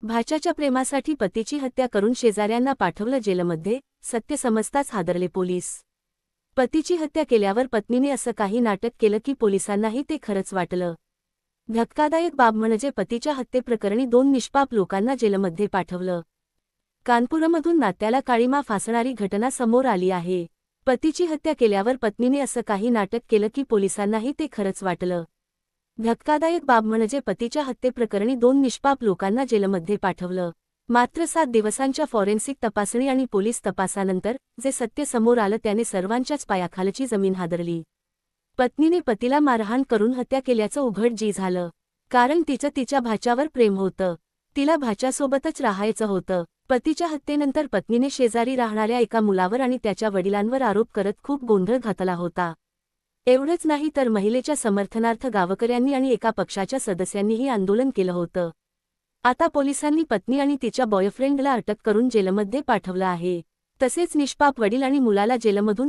भाच्याच्या प्रेमासाठी पतीची हत्या करून शेजाऱ्यांना पाठवलं जेलमध्ये, सत्य समजताच हादरले पोलीस। पतीची हत्या केल्यावर पत्नीने असं काही नाटक केलं की पोलिसांनाही ते खरंच वाटलं। धक्कादायक बाब म्हणजे पतीच्या हत्येप्रकरणी 2 निष्पाप लोकांना जेलमध्ये पाठवलं। कानपूरमधून नात्याला काळीमा फासणारी घटना समोर आली आहे। पतीची हत्या केल्यावर पत्नीने असं काही नाटक केलं की पोलिसांनाही ते खरंच वाटलं। धक्कादायक बाब म्हणजे पतीच्या हत्येप्रकरणी 2 निष्पाप लोकांना जेलमध्ये पाठवलं। मात्र 7 दिवसांच्या फॉरेन्सिक तपासणी आणि पोलीस तपासानंतर जे सत्य समोर आलं त्याने सर्वांच्याच पायाखालची जमीन हादरली। पत्नीने पतीला मारहाण करून हत्या केल्याचं उघड झालं। कारण तिचं तिच्या भाच्यावर प्रेम होतं। तिला भाच्यासोबतच राहायचं होतं। पतीच्या हत्येनंतर पत्नीने शेजारी राहणाऱ्या एका मुलावर आणि त्याच्या वडिलांवर आरोप करत खूप गोंधळ घातला होता। एवढंच नाही तर महिलेच्या समर्थनार्थ गावकऱ्यांनी आणि एका पक्षाच्या सदस्यांनीही आंदोलन केलं होतं। आता पोलिसांनी पत्नी आणि तिच्या बॉयफ्रेंडला अटक करून जेलमध्ये पाठवलं आहे। तसेच निष्पाप वडील आणि मुलाला जेलमधून